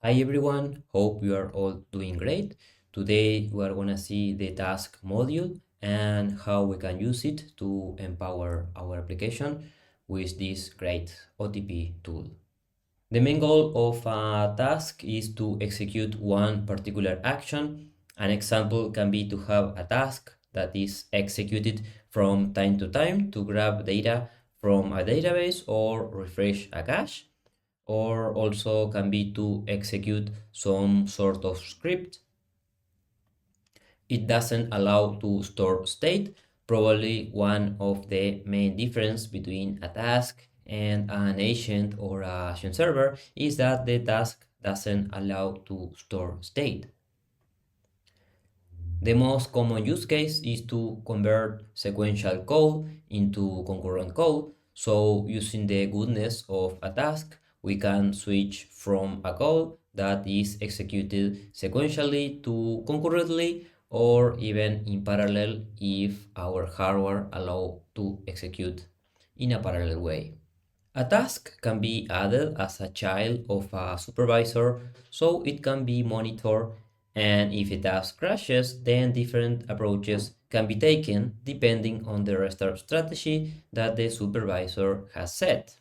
Hi everyone, hope you are all doing great. Today we are going to see the task module and how we can use it to empower our application with this great OTP tool. The main goal of a task is to execute one particular action. An example can be to have a task that is executed from time to time to grab data from a database or refresh a cache, or also can be to execute some sort of script. It doesn't allow to store state. Probably one of the main difference between a task and an agent or a agent server is that the task doesn't allow to store state. The most common use case is to convert sequential code into concurrent code. So using the goodness of a task, we can switch from a code that is executed sequentially to concurrently or even in parallel if our hardware allows to execute in a parallel way. A task can be added as a child of a supervisor so it can be monitored, and if a task crashes, then different approaches can be taken depending on the restart strategy that the supervisor has set.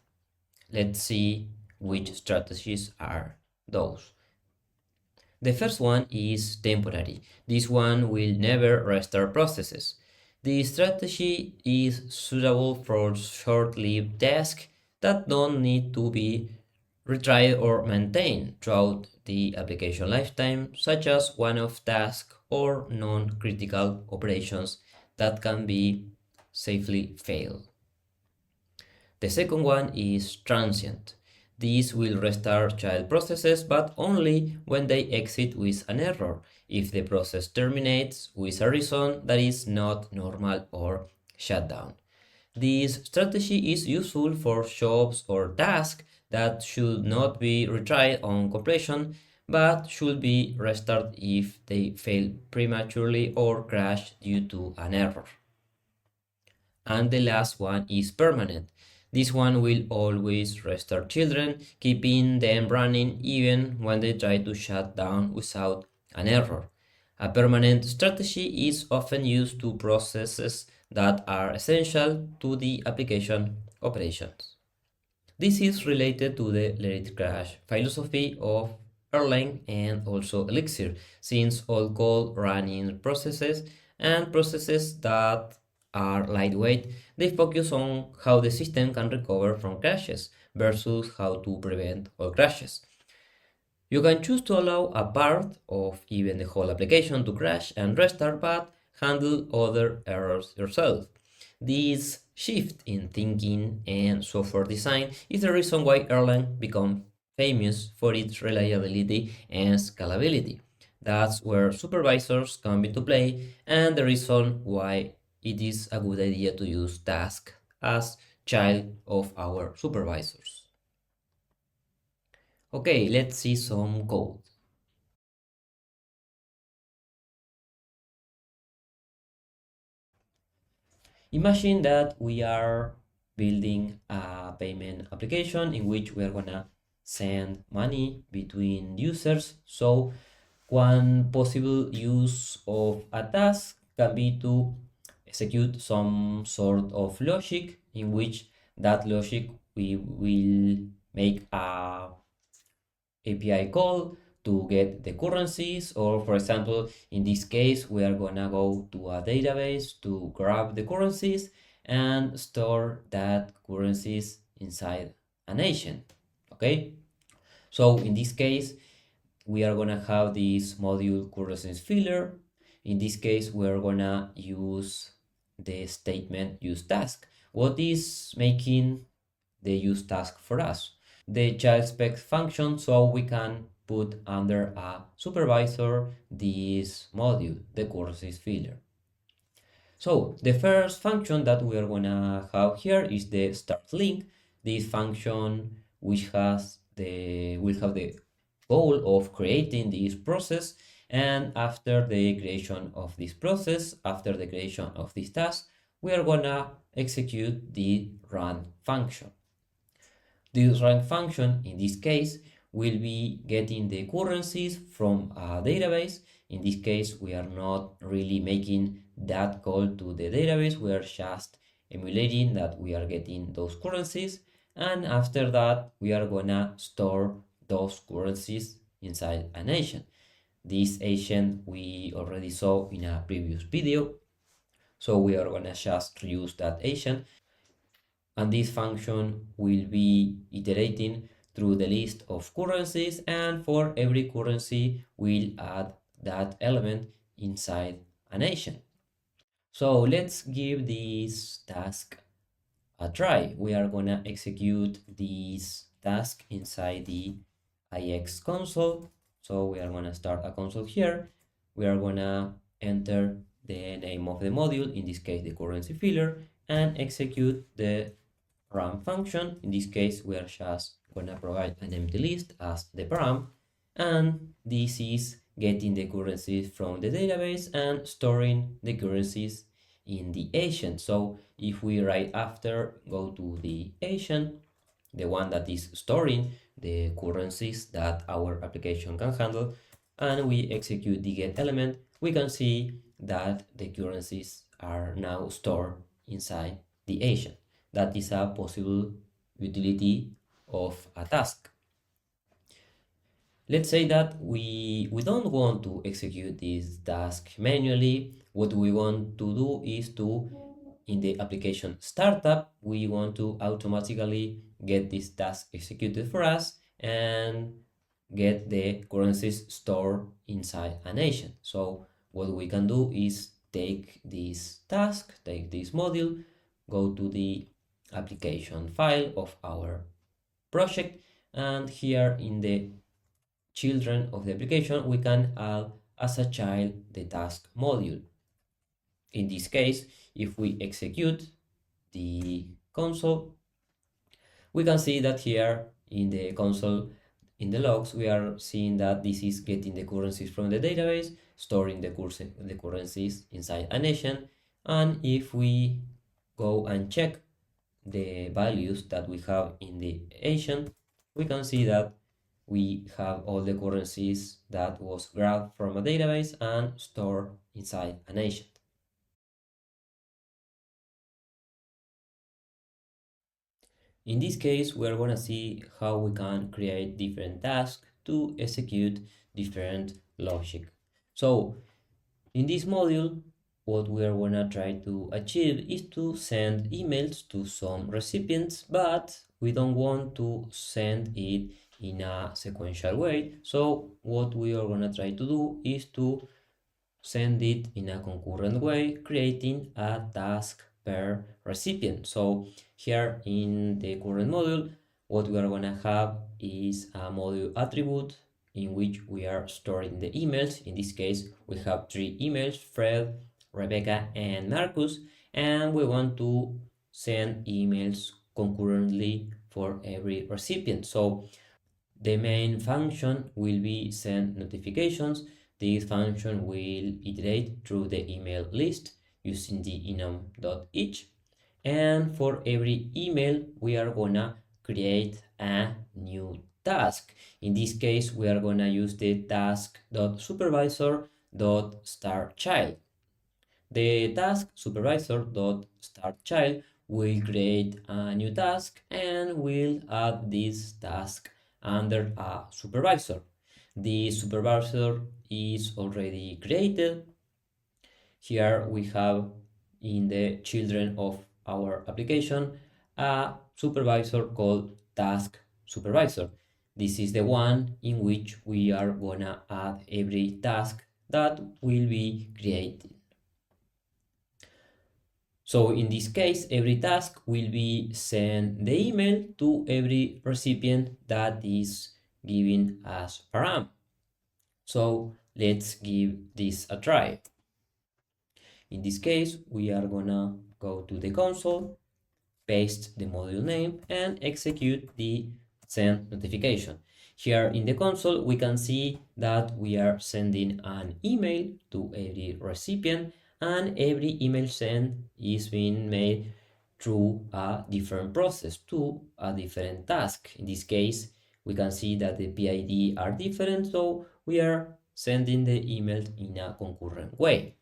Let's see which strategies are those. The first one is temporary. This one will never restart processes. The strategy is suitable for short-lived tasks that don't need to be retried or maintained throughout the application lifetime, such as one-off tasks or non-critical operations that can be safely failed. The second one is transient. These will restart child processes, but only when they exit with an error, if the process terminates with a reason that is not normal or shutdown. This strategy is useful for jobs or tasks that should not be retried on completion, but should be restarted if they fail prematurely or crash due to an error. And the last one is permanent. This one will always restart children, keeping them running even when they try to shut down without an error. A permanent strategy is often used to processes that are essential to the application operations. This is related to the let it crash philosophy of Erlang and also Elixir, since all code run in processes and processes that are lightweight, they focus on how the system can recover from crashes versus how to prevent all crashes. You can choose to allow a part of even the whole application to crash and restart, but handle other errors yourself. This shift in thinking and software design is the reason why Erlang became famous for its reliability and scalability. That's where supervisors come into play, and the reason why it is a good idea to use tasks as child of our supervisors. Okay, let's see some code. Imagine that we are building a payment application in which we are gonna send money between users. So one possible use of a task can be to execute some sort of logic in which that logic we will make a API call to get the currencies, or for example, in this case, we are gonna go to a database to grab the currencies and store that currencies inside an agent. Okay, so in this case, we are gonna have this module currencies filler. In this case, we are gonna use the statement use task. What is making the use task for us? The child spec function, so we can put under a supervisor this module, the courses filler. So the first function that we are gonna have here is the start link. This function which will have the goal of creating this process, and after the creation of this process, after the creation of this task, we are gonna execute the run function. This run function, in this case, will be getting the currencies from a database. In this case, we are not really making that call to the database. We are just emulating that we are getting those currencies. And after that, we are gonna store those currencies inside an agent. This agent we already saw in a previous video. So we are gonna just reuse that agent, and this function will be iterating through the list of currencies, and for every currency we'll add that element inside an agent. So let's give this task a try. We are gonna execute this task inside the IX console. So we are gonna start a console here. We are gonna enter the name of the module, in this case the currency filler, and execute the param function. In this case, we are just gonna provide an empty list as the param, and this is getting the currencies from the database and storing the currencies in the agent. So if we right after go to the agent, the one that is storing the currencies that our application can handle, and we execute the get element, we can see that the currencies are now stored inside the agent. That is a possible utility of a task. Let's say that we don't want to execute this task manually. What we want to do is to, in the application startup, we want to automatically get this task executed for us and get the currencies stored inside an agent. So what we can do is take this task, take this module, go to the application file of our project, and here in the children of the application we can add as a child the task module. In this case, if we execute the console, we can see that here in the console, in the logs, we are seeing that this is getting the currencies from the database, storing the currencies inside an agent. And if we go and check the values that we have in the agent, we can see that we have all the currencies that was grabbed from a database and stored inside an agent. In this case, we are going to see how we can create different tasks to execute different logic. So in this module, what we are going to try to achieve is to send emails to some recipients, but we don't want to send it in a sequential way. So what we are going to try to do is to send it in a concurrent way, creating a task per recipient. So here in the current module, what we are going to have is a module attribute in which we are storing the emails. In this case, we have 3 emails, Fred, Rebecca, and Marcus, and we want to send emails concurrently for every recipient. So the main function will be send notifications. This function will iterate through the email list using the enum.each. And for every email, we are gonna create a new task. In this case, we are gonna use the task.supervisor.startChild. The task supervisor.startChild will create a new task and will add this task under a supervisor. The supervisor is already created. Here we have in the children of our application a supervisor called task supervisor. This is the one in which we are gonna add every task that will be created. So in this case, every task will be send the email to every recipient that is given as param. So let's give this a try. In this case, we are gonna go to the console, paste the module name, and execute the send notification. Here in the console, we can see that we are sending an email to every recipient, and every email sent is being made through a different process to a different task. In this case, we can see that the PID are different, so we are sending the email in a concurrent way.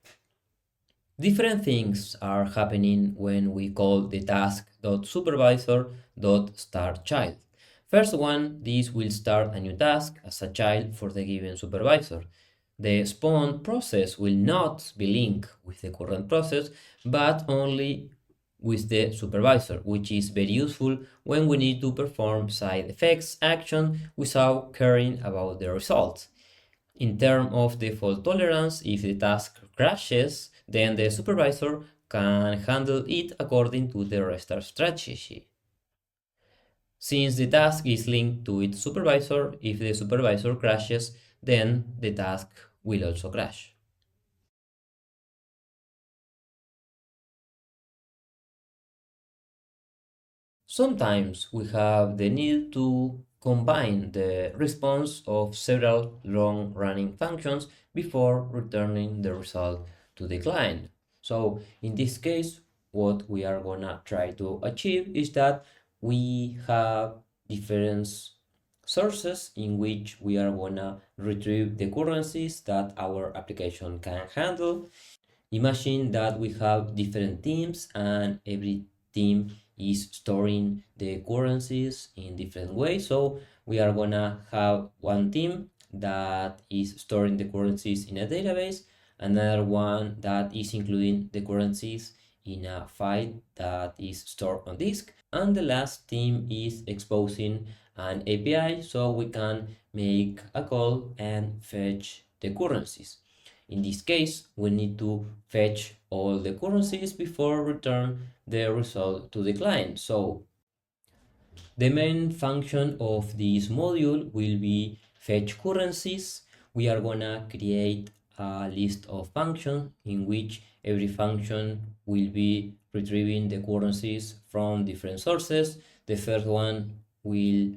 Different things are happening when we call the task.supervisor.startChild. First one, this will start a new task as a child for the given supervisor. The spawn process will not be linked with the current process, but only with the supervisor, which is very useful when we need to perform side effects action without caring about the results. In terms of the fault tolerance, if the task crashes, then the supervisor can handle it according to the restart strategy. Since the task is linked to its supervisor, if the supervisor crashes, then the task will also crash. Sometimes we have the need to combine the response of several long-running functions before returning the result to the client. So in this case, what we are gonna try to achieve is that we have different sources in which we are gonna retrieve the currencies that our application can handle. Imagine that we have different teams and every team is storing the currencies in different ways. So we are gonna have one team that is storing the currencies in a database, another one that is including the currencies in a file that is stored on disk, and the last team is exposing an API so we can make a call and fetch the currencies. In this case, we need to fetch all the currencies before return the result to the client. So the main function of this module will be fetch currencies. We are gonna create a list of functions in which every function will be retrieving the currencies from different sources. The first one will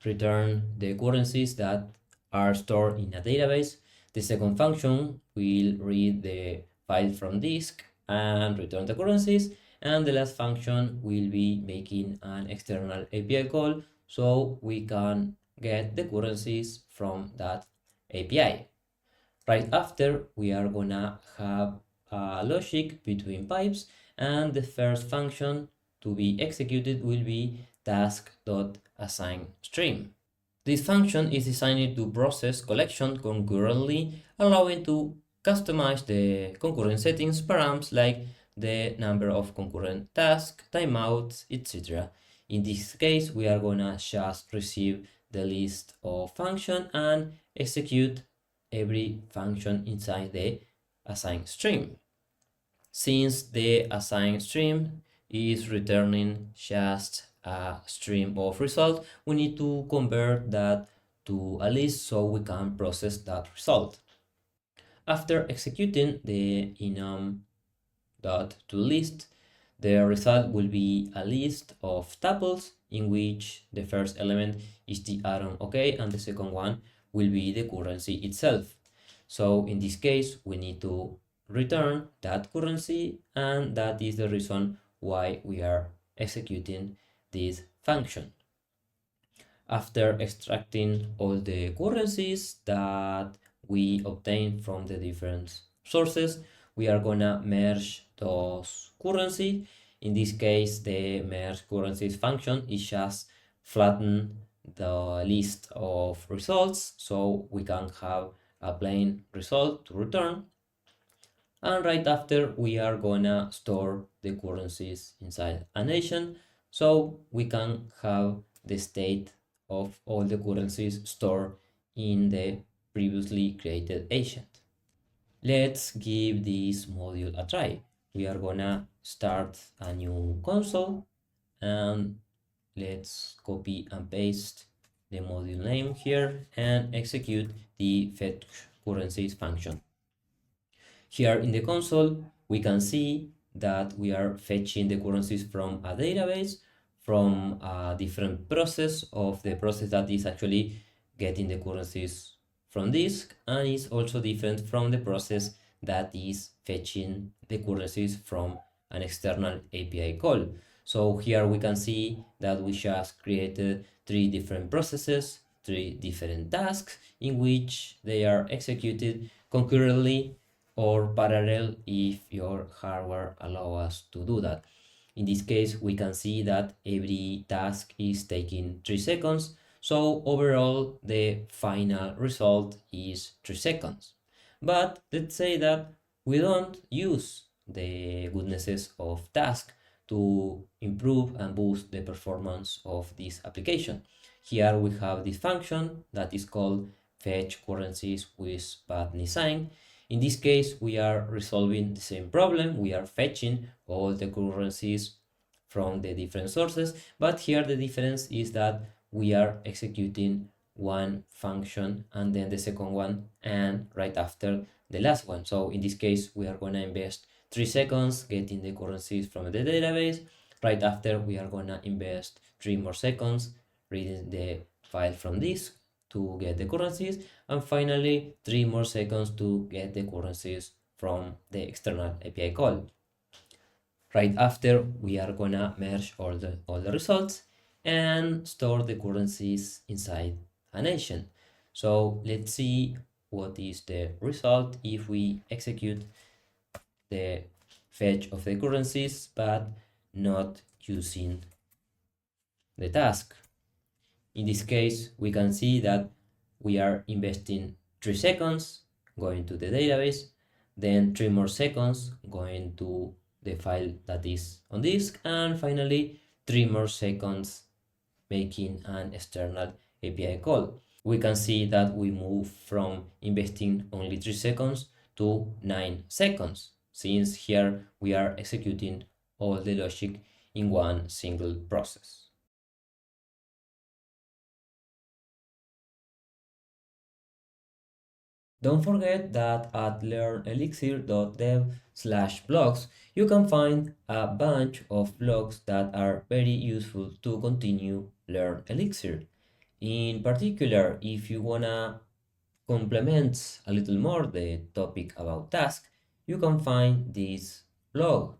return the currencies that are stored in a database. The second function will read the file from disk and return the currencies. And the last function will be making an external API call so we can get the currencies from that API. Right after, we are gonna have a logic between pipes, and the first function to be executed will be task.assignStream. This function is designed to process collection concurrently, allowing to customize the concurrent settings params like the number of concurrent tasks, timeouts, etc. In this case, we are gonna just receive the list of function and execute every function inside the assign stream. Since the assign stream is returning just a stream of result, we need to convert that to a list so we can process that result. After executing the enum.toList, the result will be a list of tuples in which the first element is the atom OK and the second one will be the currency itself. So in this case, we need to return that currency, and that is the reason why we are executing this function. After extracting all the currencies that we obtain from the different sources, we are gonna merge those currency. In this case, the merge currencies function is just flatten the list of results so we can have a plain result to return. And right after, we are gonna store the currencies inside a nation so we can have the state of all the currencies stored in the previously created agent. Let's give this module a try. We are gonna start a new console and let's copy and paste the module name here and execute the fetch currencies function. Here in the console, we can see that we are fetching the currencies from a database, from a different process of the process that is actually getting the currencies from disk, and is also different from the process that is fetching the currencies from an external API call. So here we can see that we just created three different processes, three different tasks in which they are executed concurrently or parallel if your hardware allows us to do that. In this case, we can see that every task is taking 3 seconds. So overall, the final result is 3 seconds. But let's say that we don't use the goodnesses of task to improve and boost the performance of this application. Here we have this function that is called fetch currencies with button sign. In this case, we are resolving the same problem. We are fetching all the currencies from the different sources, but here the difference is that we are executing one function and then the second one and right after the last one. So in this case, we are going to invest 3 seconds getting the currencies from the database. Right after, we are going to invest 3 more seconds reading the file from this to get the currencies, and finally 3 more seconds to get the currencies from the external API call. Right after, we are gonna merge all the results and store the currencies inside a nation. So let's see what is the result if we execute the fetch of the currencies but not using the task. In this case, we can see that we are investing 3 seconds going to the database, then 3 more seconds going to the file that is on disk, and finally 3 more seconds making an external API call. We can see that we move from investing only 3 seconds to 9 seconds, since here we are executing all the logic in one single process. Don't forget that at learnelixir.dev/blogs you can find a bunch of blogs that are very useful to continue Learn Elixir. In particular, if you wanna complement a little more the topic about task, you can find this blog.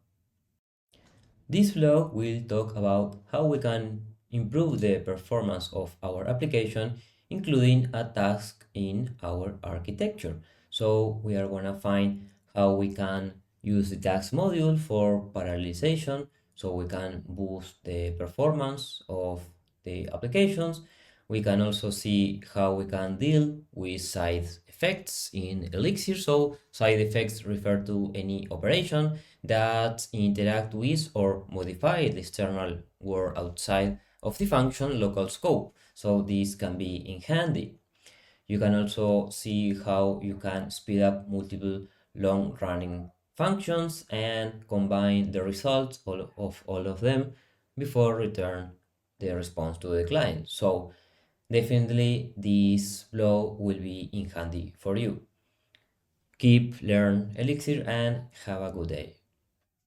This vlog will talk about how we can improve the performance of our application, including a task in our architecture. So we are going to find how we can use the task module for parallelization, so we can boost the performance of the applications. We can also see how we can deal with side effects in Elixir. So side effects refer to any operation that interact with or modify the external world outside of the function local scope. So this can be in handy. You can also see how you can speed up multiple long-running functions and combine the results of all of them before return the response to the client. So definitely this blog will be in handy for you. Keep learn Elixir and have a good day.